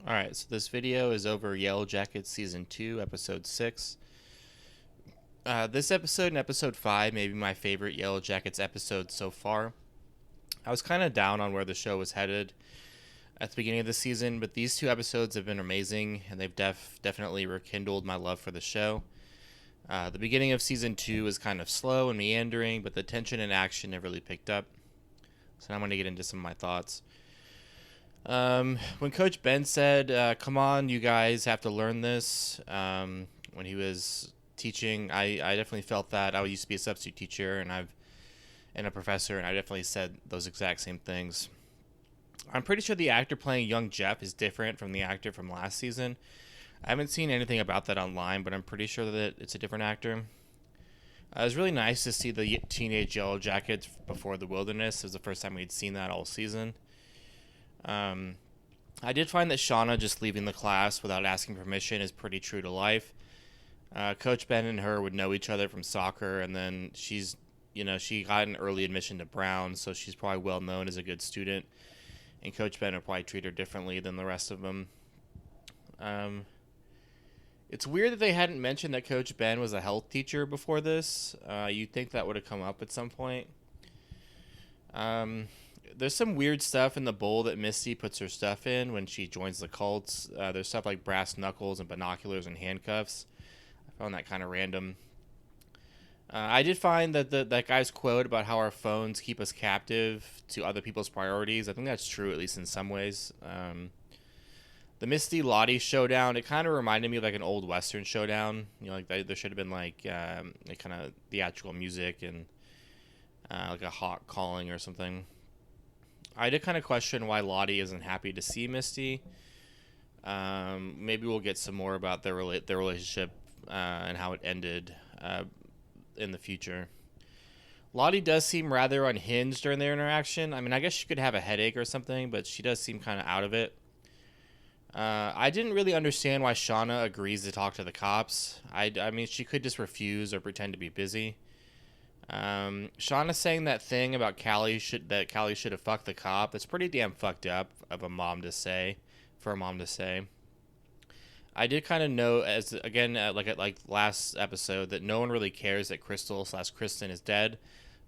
Alright, so this video is over Yellowjackets Season 2, Episode 6. This episode and Episode 5 may be my favorite Yellowjackets episode so far. I was kind of down on where the show was headed at the beginning of the season, but these two episodes have been amazing, and they've definitely rekindled my love for the show. The beginning of Season 2 was kind of slow and meandering, but the tension and action have really picked up. So now I'm going to get into some of my thoughts. When Coach Ben said, come on, you guys have to learn this, when he was teaching, I definitely felt that. I used to be a substitute teacher and a professor, and I definitely said those exact same things. I'm pretty sure the actor playing young Jeff is different from the actor from last season. I haven't seen anything about that online, but I'm pretty sure that it's a different actor. It was really nice to see the teenage Yellowjackets before the wilderness. It was the first time we'd seen that all season. I did find that Shauna just leaving the class without asking permission is pretty true to life. Coach Ben and her would know each other from soccer, and then she got an early admission to Brown, so she's probably well known as a good student, and Coach Ben would probably treat her differently than the rest of them. It's weird that they hadn't mentioned that Coach Ben was a health teacher before this. You'd think that would have come up at some point. There's some weird stuff in the bowl that Misty puts her stuff in when she joins the cults. There's stuff like brass knuckles and binoculars and handcuffs. I found that kind of random. I did find that that guy's quote about how our phones keep us captive to other people's priorities, I think that's true, at least in some ways. The Misty Lottie showdown, it kind of reminded me of like an old Western showdown. Like there should have been like kind of theatrical music and like a hawk calling or something. I did kind of question why Lottie isn't happy to see Misty. Maybe we'll get some more about their relationship and how it ended in the future. Lottie does seem rather unhinged during their interaction. I mean, I guess she could have a headache or something, but she does seem kind of out of it. I didn't really understand why Shauna agrees to talk to the cops. I mean, she could just refuse or pretend to be busy. Shauna saying that thing about Callie should have fucked the cop. That's pretty damn fucked up of a mom to say, for a mom to say. I did kind of know, as again, like last episode, that no one really cares that Kristen is dead.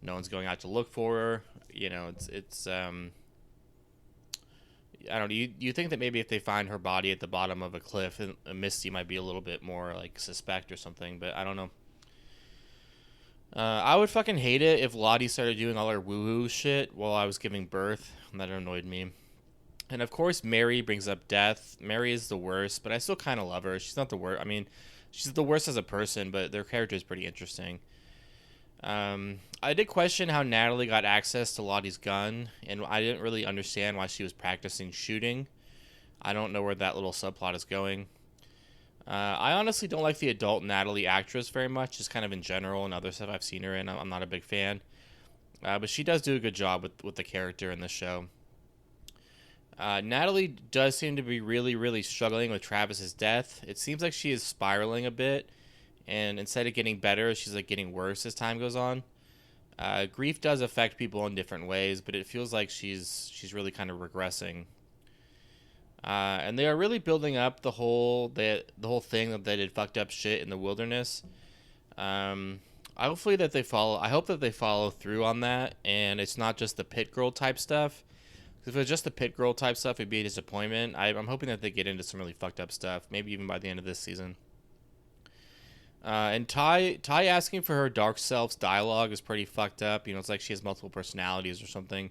No one's going out to look for her. It's I don't know. You think that maybe if they find her body at the bottom of a cliff, Misty might be a little bit more like suspect or something, but I don't know. I would fucking hate it if Lottie started doing all her woo-woo shit while I was giving birth. That annoyed me. And of course, Mary brings up death. Mary is the worst, but I still kind of love her. She's not the worst. I mean, she's the worst as a person, but their character is pretty interesting. I did question how Natalie got access to Lottie's gun, and I didn't really understand why she was practicing shooting. I don't know where that little subplot is going. I honestly don't like the adult Natalie actress very much, just kind of in general and other stuff I've seen her in. I'm not a big fan. But she does do a good job with the character in the show. Natalie does seem to be really, really struggling with Travis's death. It seems like she is spiraling a bit, and instead of getting better, she's like getting worse as time goes on. Grief does affect people in different ways, but it feels like she's really kind of regressing. And they are really building up the whole thing that they did fucked up shit in the wilderness. I hope that they follow through on that, and it's not just the pit girl type stuff. If it was just the pit girl type stuff, it'd be a disappointment. I'm hoping that they get into some really fucked up stuff, maybe even by the end of this season. And Ty asking for her dark self's dialogue is pretty fucked up. It's like she has multiple personalities or something.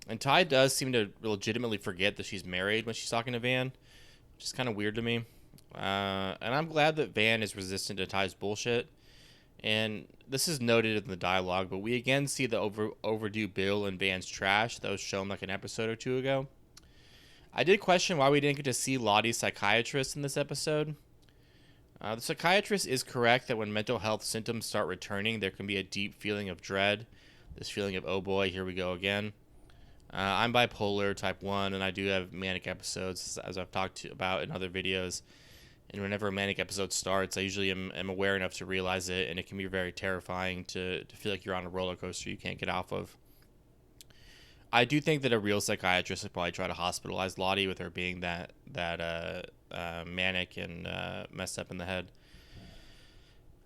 And Ty does seem to legitimately forget that she's married when she's talking to Van, which is kind of weird to me. And I'm glad that Van is resistant to Ty's bullshit. And this is noted in the dialogue, but we again see the overdue Bill and Van's trash that was shown like an episode or two ago. I did question why we didn't get to see Lottie's psychiatrist in this episode. The psychiatrist is correct that when mental health symptoms start returning, there can be a deep feeling of dread. This feeling of, oh boy, here we go again. I'm bipolar type 1, and I do have manic episodes, as I've talked about in other videos. And whenever a manic episode starts, I usually am aware enough to realize it, and it can be very terrifying to feel like you're on a roller coaster you can't get off of. I do think that a real psychiatrist would probably try to hospitalize Lottie with her being that manic and messed up in the head.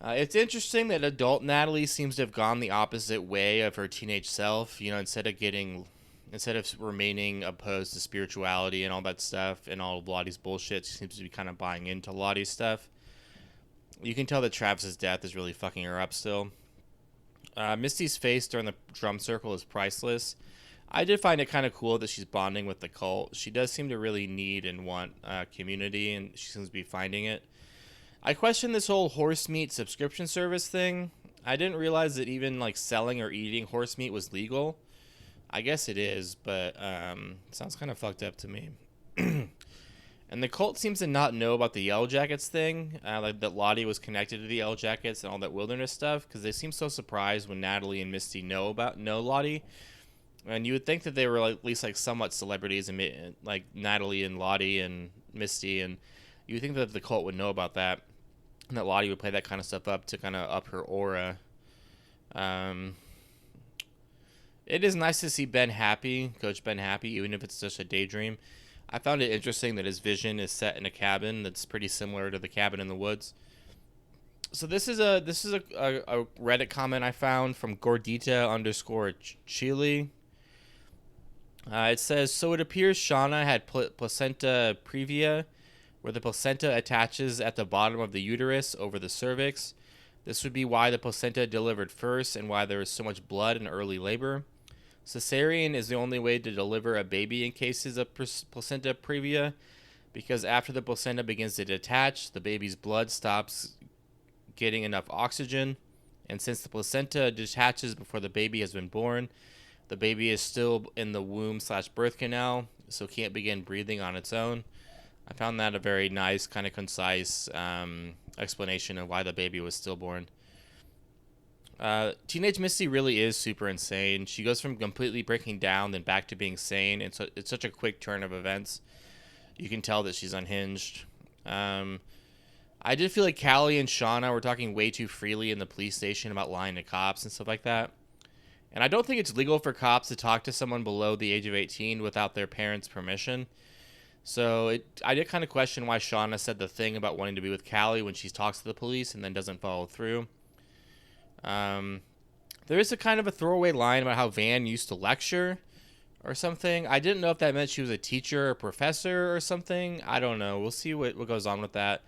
It's interesting that adult Natalie seems to have gone the opposite way of her teenage self. You know, instead of remaining opposed to spirituality and all that stuff and all of Lottie's bullshit, she seems to be kind of buying into Lottie's stuff. You can tell that Travis's death is really fucking her up still. Misty's face during the drum circle is priceless. I did find it kind of cool that she's bonding with the cult. She does seem to really need and want community, and she seems to be finding it. I question this whole horse meat subscription service thing. I didn't realize that even like selling or eating horse meat was legal. I guess it is, but sounds kind of fucked up to me. And the cult seems to not know about the Yellowjackets thing, like that Lottie was connected to the Yellowjackets and all that wilderness stuff, because they seem so surprised when Natalie and Misty know Lottie. And you would think that they were at least like somewhat celebrities, and like Natalie and Lottie and Misty, and you would think that the cult would know about that, and that Lottie would play that kind of stuff up to kind of up her aura. It is nice to see Ben happy, Coach Ben happy, even if it's just a daydream. I found it interesting that his vision is set in a cabin that's pretty similar to the cabin in the woods. So this is a Reddit comment I found from Gordita_Chile. It says, so it appears Shauna had placenta previa, where the placenta attaches at the bottom of the uterus over the cervix. This would be why the placenta delivered first and why there is so much blood in early labor. Cesarean is the only way to deliver a baby in cases of placenta previa, because after the placenta begins to detach, the baby's blood stops getting enough oxygen, and since the placenta detaches before the baby has been born, the baby is still in the womb/birth canal, so can't begin breathing on its own. I found that a very nice, kind of concise explanation of why the baby was stillborn. Teenage Misty really is super insane. She goes from completely breaking down then back to being sane. It's such a quick turn of events. You can tell that she's unhinged. I did feel like Callie and Shauna were talking way too freely in the police station about lying to cops and stuff like that. And I don't think it's legal for cops to talk to someone below the age of 18 without their parents' permission. So I did kind of question why Shauna said the thing about wanting to be with Callie when she talks to the police and then doesn't follow through. There is a kind of a throwaway line about how Van used to lecture or something. I didn't know if that meant she was a teacher or professor or something. I don't know. We'll see what goes on with that.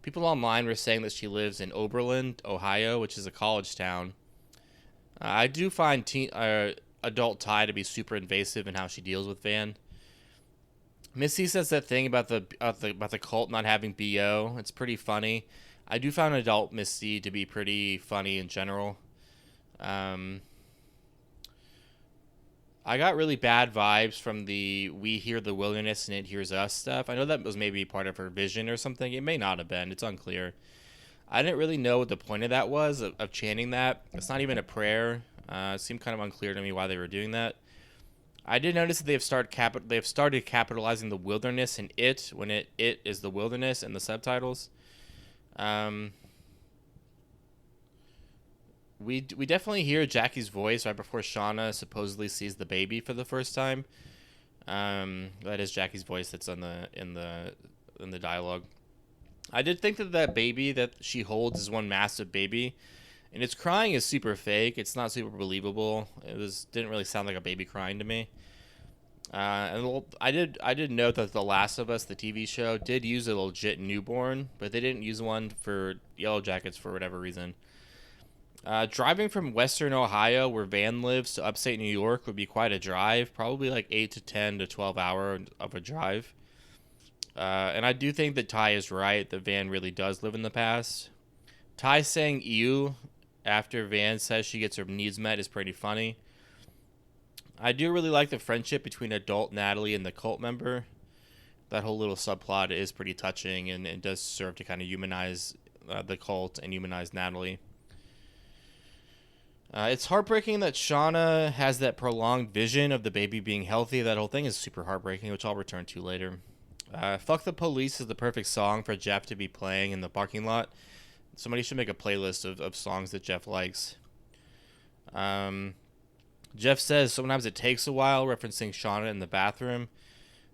People online were saying that she lives in Oberlin, Ohio, which is a college town. I do find adult Ty to be super invasive in how she deals with Van. Missy says that thing about the cult not having BO. It's pretty funny. I do find adult Misty to be pretty funny in general. I got really bad vibes from the "we hear the wilderness and it hears us" stuff. I know that was maybe part of her vision or something. It may not have been. It's unclear. I didn't really know what the point of that was, of chanting that. It's not even a prayer. It seemed kind of unclear to me why they were doing that. I did notice that they have started capitalizing the wilderness and it when it is the wilderness in the subtitles. We definitely hear Jackie's voice right before Shauna supposedly sees the baby for the first time. That is Jackie's voice that's in the dialogue. I did think that baby that she holds is one massive baby, and its crying is super fake. It's not super believable. Didn't really sound like a baby crying to me. And I did note that The Last of Us, the TV show, did use a legit newborn, but they didn't use one for Yellowjackets for whatever reason. Driving from western Ohio, where Van lives, to upstate New York would be quite a drive, probably like 8 to 10 to 12 hour of a drive. And I do think that Ty is right, that Van really does live in the past. Ty saying "ew" after Van says she gets her needs met is pretty funny. I do really like the friendship between adult Natalie and the cult member. That whole little subplot is pretty touching, and it does serve to kind of humanize the cult and humanize Natalie. It's heartbreaking that Shauna has that prolonged vision of the baby being healthy. That whole thing is super heartbreaking, which I'll return to later. Fuck the Police is the perfect song for Jeff to be playing in the parking lot. Somebody should make a playlist of songs that Jeff likes. Jeff says sometimes it takes a while, referencing Shauna in the bathroom.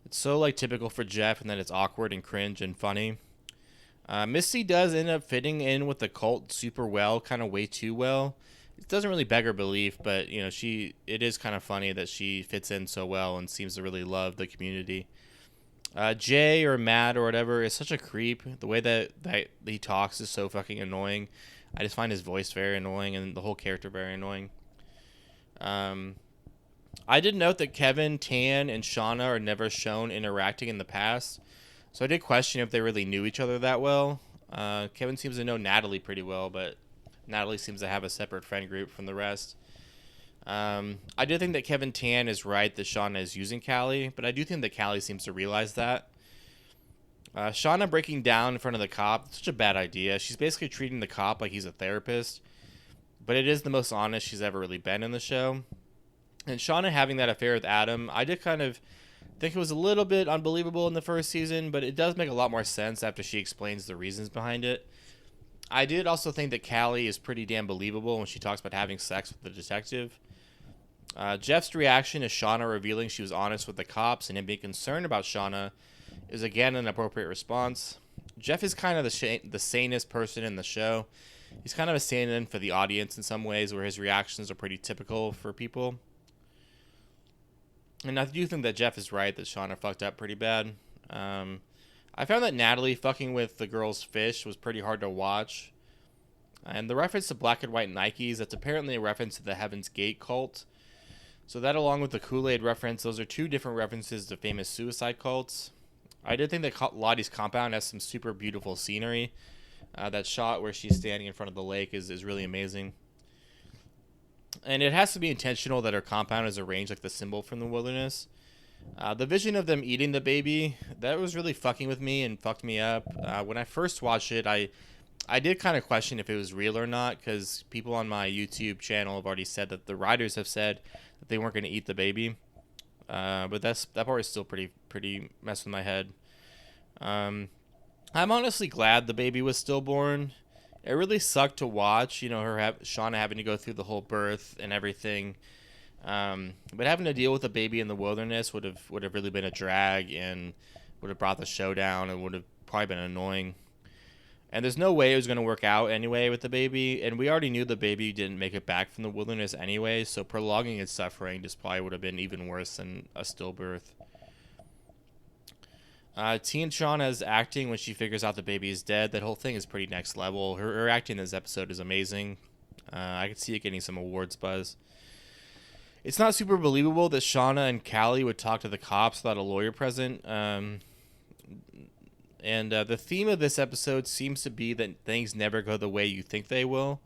It's so like typical for Jeff, and then it's awkward and cringe and funny. Misty does end up fitting in with the cult super well, kind of way too well. It doesn't really beg her belief, but you know, it is kind of funny that she fits in so well and seems to really love the community. Jay or Matt or whatever is such a creep. The way that he talks is so fucking annoying. I just find his voice very annoying and the whole character very annoying. I did note that Kevin, Tan, and Shauna are never shown interacting in the past, so I did question if they really knew each other that well. Kevin seems to know Natalie pretty well, but Natalie seems to have a separate friend group from the rest. I do think that Kevin Tan is right that Shauna is using Callie, but I do think that Callie seems to realize that. Shauna breaking down in front of the cop, such a bad idea. She's basically treating the cop like he's a therapist, but it is the most honest she's ever really been in the show. And Shauna having that affair with Adam, I did kind of think it was a little bit unbelievable in the first season, but it does make a lot more sense after she explains the reasons behind it. I did also think that Callie is pretty damn believable when she talks about having sex with the detective. Jeff's reaction to Shauna revealing she was honest with the cops and him being concerned about Shauna is again an appropriate response. Jeff is kind of the sanest person in the show. He's kind of a stand-in for the audience in some ways, where his reactions are pretty typical for people. And I do think that Jeff is right that Shauna fucked up pretty bad. I found that Natalie fucking with the girl's fish was pretty hard to watch. And the reference to black and white Nikes, that's apparently a reference to the Heaven's Gate cult. So that, along with the Kool-Aid reference, those are two different references to famous suicide cults. I did think that Lottie's compound has some super beautiful scenery. That shot where she's standing in front of the lake is really amazing. And it has to be intentional that her compound is arranged like the symbol from the wilderness. The vision of them eating the baby, that was really fucking with me and fucked me up. When I first watched it, I did kind of question if it was real or not, because people on my YouTube channel have already said that the writers have said that they weren't going to eat the baby. But that part is still pretty messing with my head. I'm honestly glad the baby was stillborn. It really sucked to watch, you know, Shauna having to go through the whole birth and everything. But having to deal with a baby in the wilderness would have really been a drag and would have brought the show down and would have probably been annoying. And there's no way it was going to work out anyway with the baby. And we already knew the baby didn't make it back from the wilderness anyway, so prolonging its suffering just probably would have been even worse than a stillbirth. T and Shauna's acting when she figures out the baby is dead, that whole thing is pretty next level. Her acting in this episode is amazing. I could see it getting some awards buzz. It's not super believable that Shauna and Callie would talk to the cops without a lawyer present. And the theme of this episode seems to be that things never go the way you think they will.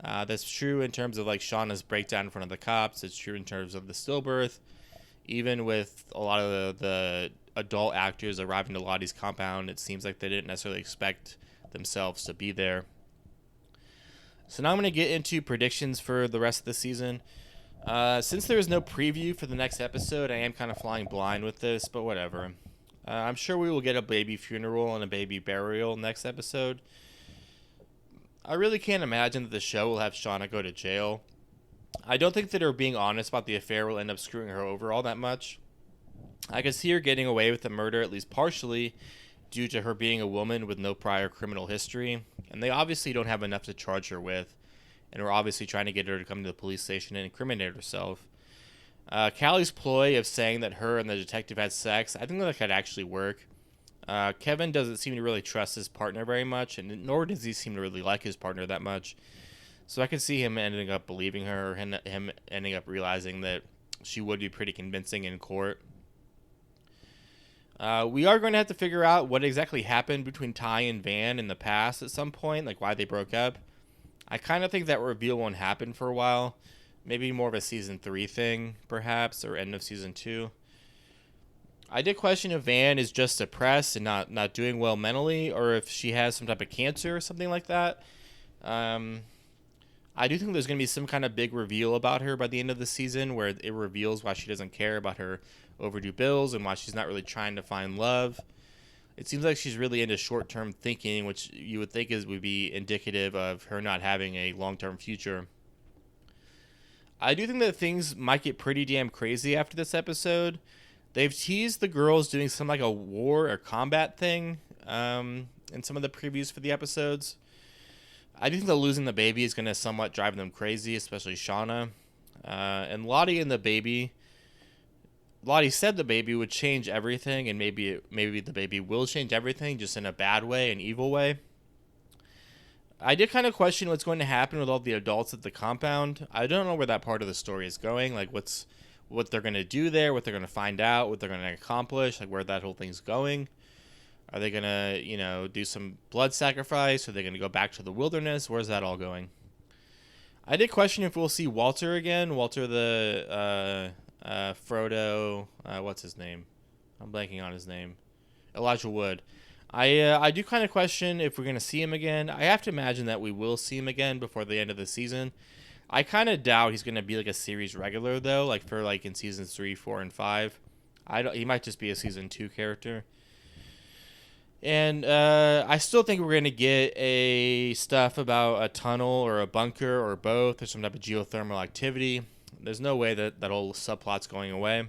That's true in terms of like Shauna's breakdown in front of the cops. It's true in terms of the stillbirth. Even with a lot of the adult actors arriving to Lottie's compound, it seems like they didn't necessarily expect themselves to be there. So now I'm going to get into predictions for the rest of the season. Since there is no preview for the next episode, I am kind of flying blind with this, but whatever. I'm sure we will get a baby funeral and a baby burial next episode. I really can't imagine that the show will have Shauna go to jail. I don't think that her being honest about the affair will end up screwing her over all that much. I could see her getting away with the murder at least partially due to her being a woman with no prior criminal history, and they obviously don't have enough to charge her with, and we're obviously trying to get her to come to the police station and incriminate herself. Callie's ploy of saying that her and the detective had sex, I think that could actually work. Kevin doesn't seem to really trust his partner very much, and nor does he seem to really like his partner that much. So I can see him ending up believing her, or him ending up realizing that she would be pretty convincing in court. We are going to have to figure out what exactly happened between Ty and Van in the past at some point, like why they broke up. I kind of think that reveal won't happen for a while. Maybe more of a season 3 thing, perhaps, or end of season 2. I did question if Van is just depressed and not doing well mentally, or if she has some type of cancer or something like that. I do think there's going to be some kind of big reveal about her by the end of the season, where it reveals why she doesn't care about her overdue bills and why she's not really trying to find love. It seems like she's really into short-term thinking, which you would think would be indicative of her not having a long-term future. I do think that things might get pretty damn crazy after this episode. They've teased the girls doing some like a war or combat thing in some of the previews for the episodes. I do think that losing the baby is going to somewhat drive them crazy, especially Shauna. And Lottie and the baby. Lottie said the baby would change everything, and maybe the baby will change everything, just in a bad way, an evil way. I did kind of question what's going to happen with all the adults at the compound. I don't know where that part of the story is going, like what they're going to do there, what they're going to find out, what they're going to accomplish, like where that whole thing's going. Are they going to, do some blood sacrifice? Are they going to go back to the wilderness? Where's that all going? I did question if we'll see Walter again. Walter the Frodo, what's his name? I'm blanking on his name. Elijah Wood. I do kind of question if we're going to see him again. I have to imagine that we will see him again before the end of the season. I kind of doubt he's going to be like a series regular, though, like for like in seasons 3, 4, and 5. He might just be a season 2 character. And I still think we're going to get a stuff about a tunnel or a bunker or both, or some type of geothermal activity. There's no way that whole subplot's going away.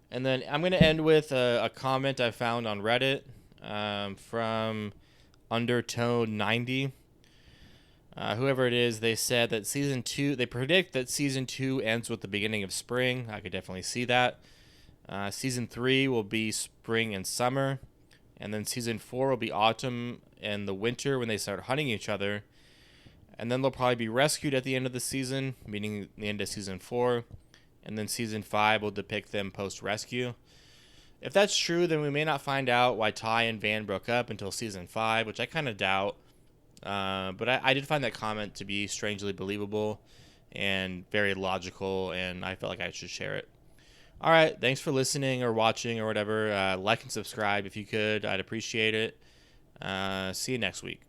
And then I'm going to end with a comment I found on Reddit from Undertone90. Whoever it is, they said that they predict that season 2 ends with the beginning of spring. I could definitely see that. Season 3 will be spring and summer. And then season 4 will be autumn and the winter when they start hunting each other. And then they'll probably be rescued at the end of the season, meaning the end of season 4. And then season 5 will depict them post-rescue. If that's true, then we may not find out why Ty and Van broke up until season 5, which I kind of doubt. But I did find that comment to be strangely believable and very logical, and I felt like I should share it. All right, thanks for listening or watching or whatever. Like and subscribe if you could. I'd appreciate it. See you next week.